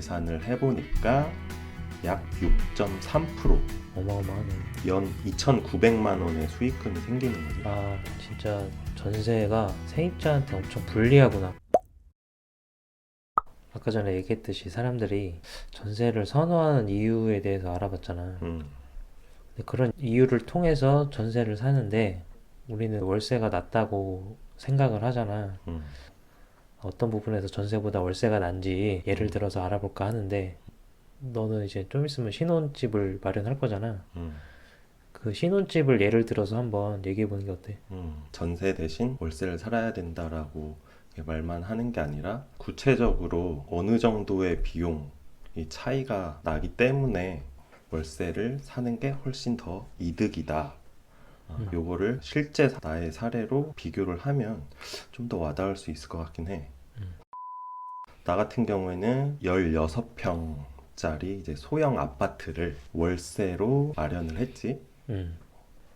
계산을 해보니까 약 6.3% 어마어마하네. 연 2,900만 원의 수익금이 생기는 거지. 아, 진짜 전세가 세입자한테 엄청 불리하구나. 아까 전에 얘기했듯이 사람들이 전세를 선호하는 이유에 대해서 알아봤잖아. 음, 근데 그런 이유를 통해서 전세를 사는데 우리는 월세가 낮다고 생각을 하잖아. 음, 어떤 부분에서 전세보다 월세가 난지 예를 들어서 알아볼까 하는데 너는 이제 좀 있으면 신혼집을 마련할 거잖아. 음, 그 신혼집을 예를 들어서 한번 얘기해 보는 게 어때? 전세 대신 월세를 살아야 된다라고 말만 하는 게 아니라 구체적으로 어느 정도의 비용이 차이가 나기 때문에 월세를 사는 게 훨씬 더 이득이다. 요거를 실제 나의 사례로 비교를 하면 좀 더 와닿을 수 있을 것 같긴 해. 나 같은 경우에는 16평짜리 이제 소형 아파트를 월세로 마련을 했지. 음,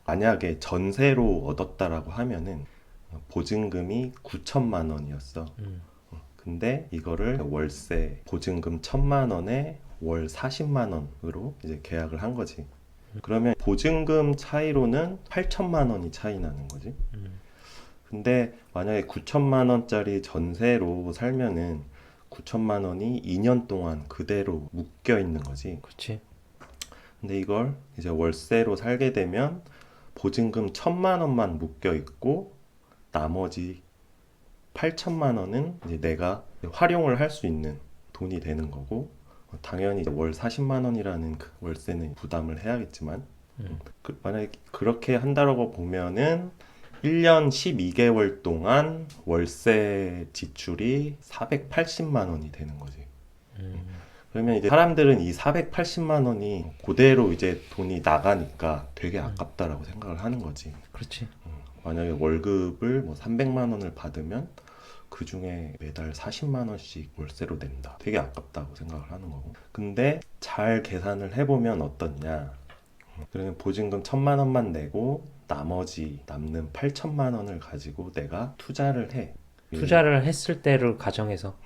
만약에 전세로 얻었다라고 하면은 보증금이 9천만 원이었어. 음, 근데 이거를 월세 보증금 1천만 원에 월 40만 원으로 이제 계약을 한 거지. 그러면 보증금 차이로는 8천만 원이 차이 나는 거지. 근데 만약에 9천만 원짜리 전세로 살면은 9천만 원이 2년 동안 그대로 묶여 있는 거지. 그렇지. 근데 이걸 이제 월세로 살게 되면 보증금 1천만 원만 묶여 있고 나머지 8천만 원은 이제 내가 활용을 할 수 있는 돈이 되는 거고, 당연히 이제 월 40만 원이라는 그 월세는 부담을 해야겠지만 만약에 그렇게 한다고 보면은 1년 12개월 동안 월세 지출이 480만 원이 되는 거지. 그러면 이제 사람들은 이 480만 원이 그대로 이제 돈이 나가니까 되게 아깝다라고 생각을 하는 거지. 그렇지. 만약에 월급을 뭐 300만 원을 받으면 그 중에 매달 40만 원씩 월세로 낸다. 되게 아깝다고 생각을 하는 거고. 근데 잘 계산을 해보면 어떻냐. 그러면 보증금 1천만 원만 내고 나머지 남는 8천만 원을 가지고 내가 투자를 해. 투자를 했을 때를 가정해서.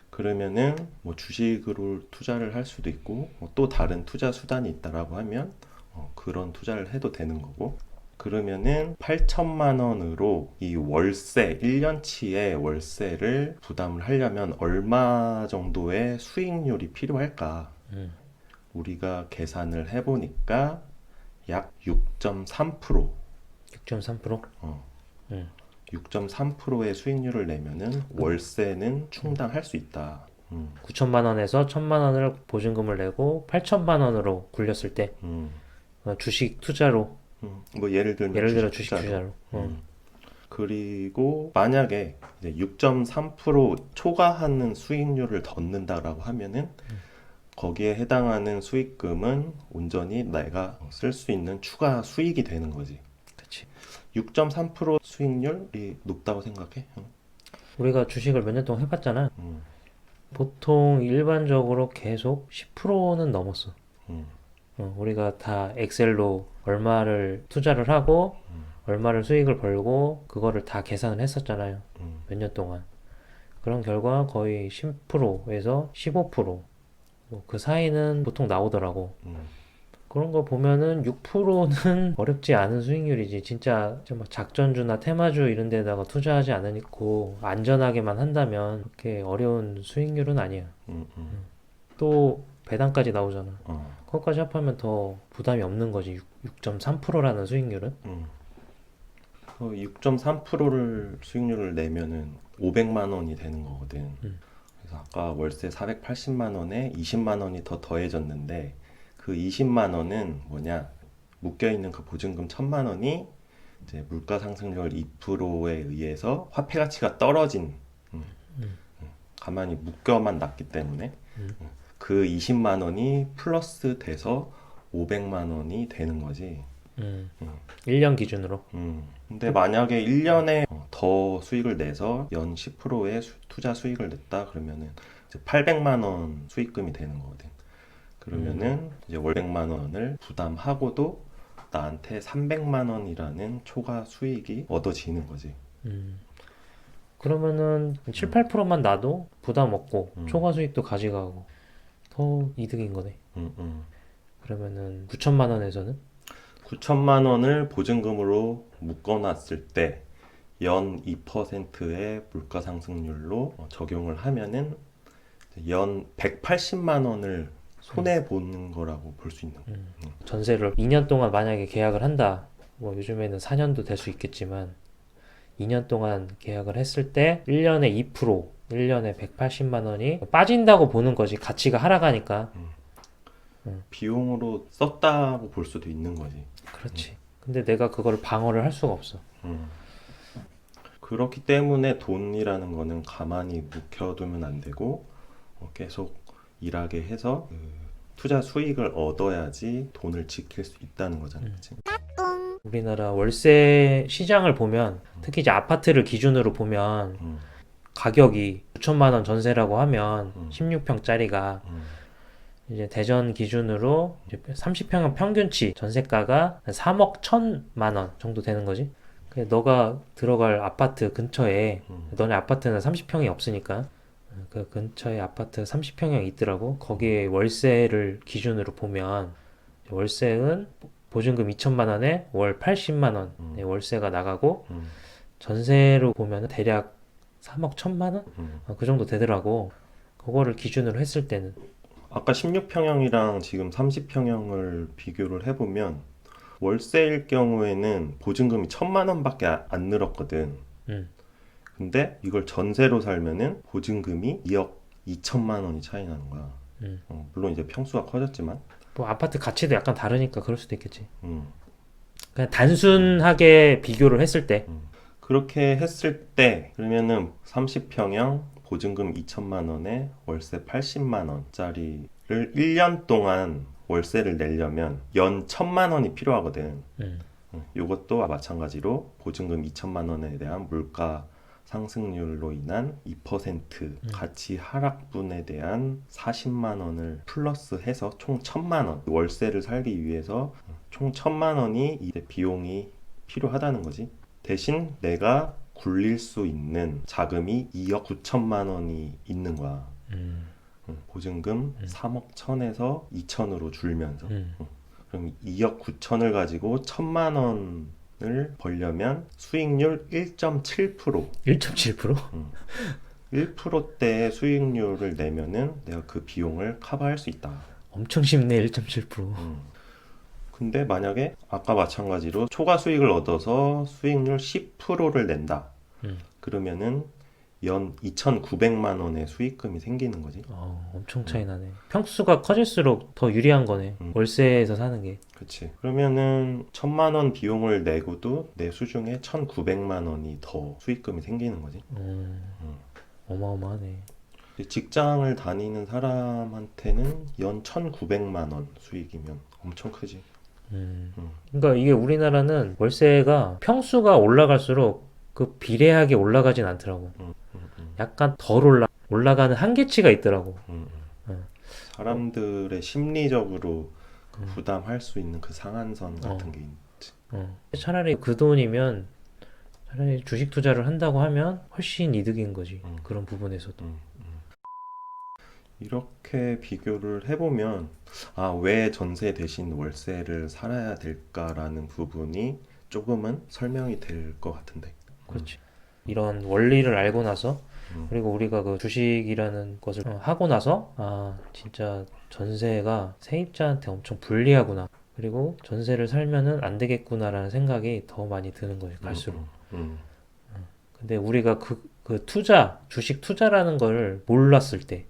그러면은 뭐 주식으로 투자를 할 수도 있고 또 다른 투자 수단이 있다라고 하면 그런 투자를 해도 되는 거고. 그러면은 8천만 원으로 이 월세 1년치의 월세를 부담을 하려면 얼마 정도의 수익률이 필요할까? 우리가 계산을 해보니까 약 6.3%, 6.3%? 어, 음. 6.3%의 수익률을 내면은 월세는 충당할 수 있다. 9천만 원에서 1천만 원을 보증금을 내고 8천만 원으로 굴렸을 때 음, 주식 투자로 뭐 예를 들면 예를 들어 주식 주식 투자로. 투자로 그리고 만약에 이제 6.3% 초과하는 수익률을 걷는다라고 하면은 거기에 해당하는 수익금은 온전히 내가 쓸 수 있는 추가 수익이 되는 거지. 그렇지. 6.3% 수익률이 높다고 생각해? 우리가 주식을 몇 년 동안 해봤잖아. 음, 보통 일반적으로 계속 10%는 넘었어. 음, 우리가 다 엑셀로 얼마를 투자를 하고 얼마를 수익을 벌고 그거를 다 계산을 했었잖아요. 몇 년 동안. 그런 결과 거의 10%에서 15%. 뭐 그 사이는 보통 나오더라고. 음, 그런 거 보면은 6%는 어렵지 않은 수익률이지. 진짜 막 작전주나 테마주 이런 데다가 투자하지 않고 안전하게만 한다면 그렇게 어려운 수익률은 아니야. 음, 음, 또 배당까지 나오잖아. 어, 그것까지 합하면 더 부담이 없는 거지. 6.3%라는 수익률은. 6.3%를 수익률을 내면은 500만 원이 되는 거거든. 그래서 아까 월세 480만 원에 20만 원이 더 더해졌는데 그 20만 원은 뭐냐? 묶여 있는 그 보증금 1천만 원이 이제 물가 상승률 2%에 의해서 화폐 가치가 떨어진 가만히 묶여만 놨기 때문에 그 20만 원이 플러스 돼서 500만 원이 되는 거지. 1년 기준으로. 근데 만약에 1년에 더 수익을 내서 연 10%의 투자 수익을 냈다 그러면은 이제 800만 원 수익금이 되는 거거든. 그러면은 이제 월 100만 원을 부담하고도 나한테 300만 원이라는 초과 수익이 얻어지는 거지. 그러면은 7, 8%만 놔도 부담 없고 초과 수익도 가져가고 더 이득인 거네. 그러면은 9천만 원에서는 9천만 원을 보증금으로 묶어놨을 때 연 2%의 물가 상승률로 적용을 하면은 연 180만 원을 손해 보는 거라고 볼 수 있는 거예요. 전세를 2년 동안 만약에 계약을 한다. 뭐 요즘에는 4년도 될 수 있겠지만 2년 동안 계약을 했을 때 1년에 2%, 1년에 180만 원이 빠진다고 보는 거지. 가치가 하락하니까. 비용으로 썼다고 볼 수도 있는 거지. 그렇지. 근데 내가 그거를 방어를 할 수가 없어. 그렇기 때문에 돈이라는 거는 가만히 묵혀두면 안 되고 계속 일하게 해서 그 투자 수익을 얻어야지 돈을 지킬 수 있다는 거잖아. 그치? 우리나라 월세 시장을 보면 특히 이제 아파트를 기준으로 보면 가격이 9천만 원 전세라고 하면 16평짜리가 이제 대전 기준으로 이제 30평형 평균치 전세가가 한 3억 1천만 원 정도 되는 거지. 너가 들어갈 아파트 근처에 너네 아파트는 30평이 없으니까 그 근처에 아파트 30평형이 있더라고. 거기에 월세를 기준으로 보면 월세는 보증금 2천만 원에 월 80만 원 월세가 나가고 전세로 보면 대략 3억 1천만 원? 그 정도 되더라고. 그거를 기준으로 했을 때는 아까 16평형이랑 지금 30평형을 비교를 해보면 월세일 경우에는 보증금이 1천만 원밖에 안 늘었거든. 음. 근데 이걸 전세로 살면은 보증금이 2억 2천만 원이 차이 나는 거야. 물론 이제 평수가 커졌지만. 뭐 아파트 가치도 약간 다르니까 그럴 수도 있겠지. 음. 그냥 단순하게 비교를 했을 때 그렇게 했을 때 그러면은 30평형 보증금 2천만 원에 월세 80만 원짜리를 1년 동안 월세를 내려면 연 1천만 원이 필요하거든. 이것도 마찬가지로 보증금 2천만 원에 대한 물가 상승률로 인한 2% 가치 하락분에 대한 40만 원을 플러스해서 총 1천만 원 월세를 살기 위해서 총 1천만 원이 이제 비용이 필요하다는 거지. 대신 내가 굴릴 수 있는 자금이 2억 9천만 원이 있는 거야. 보증금 3억 1천에서 2천으로 줄면서 그럼 2억 9천을 가지고 1천만 원을 벌려면 수익률 1.7% 1.7%? 1%대의 수익률을 내면은 내가 그 비용을 커버할 수 있다. 엄청 쉽네 1.7%. 근데 만약에 아까 마찬가지로 초과 수익을 얻어서 수익률 10%를 낸다. 그러면은 연 2,900만 원의 수익금이 생기는 거지. 엄청 차이 나네. 평수가 커질수록 더 유리한 거네. 월세에서 사는 게. 그치. 그러면은 1,000만 원 비용을 내고도 내 수중에 1,900만 원이 더 수익금이 생기는 거지. 어마어마하네. 직장을 다니는 사람한테는 연 1,900만 원 수익이면 엄청 크지. 그러니까 이게 우리나라는 월세가 평수가 올라갈수록 그 비례하게 올라가진 않더라고. 약간 덜 올라가는 한계치가 있더라고. 사람들의 심리적으로 부담할 수 있는 그 상한선 같은 게 있지. 차라리 그 돈이면 차라리 주식 투자를 한다고 하면 훨씬 이득인 거지. 그런 부분에서도. 이렇게 비교를 해보면 왜 전세 대신 월세를 살아야 될까라는 부분이 조금은 설명이 될 것 같은데. 그렇지. 이런 원리를 알고 나서 그리고 우리가 그 주식이라는 것을 하고 나서 진짜 전세가 세입자한테 엄청 불리하구나. 그리고 전세를 살면은 안 되겠구나라는 생각이 더 많이 드는 거지 갈수록. 근데 우리가 그 투자, 주식 투자라는 걸 몰랐을 때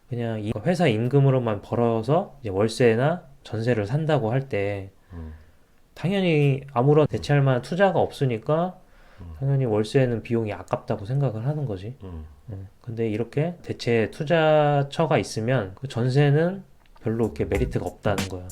그냥 이 회사 임금으로만 벌어서 이제 월세나 전세를 산다고 할 때 당연히 아무런 대체할 만한 투자가 없으니까 당연히 월세는 비용이 아깝다고 생각을 하는 거지. 근데 이렇게 대체 투자처가 있으면 그 전세는 별로 이렇게 메리트가 없다는 거야.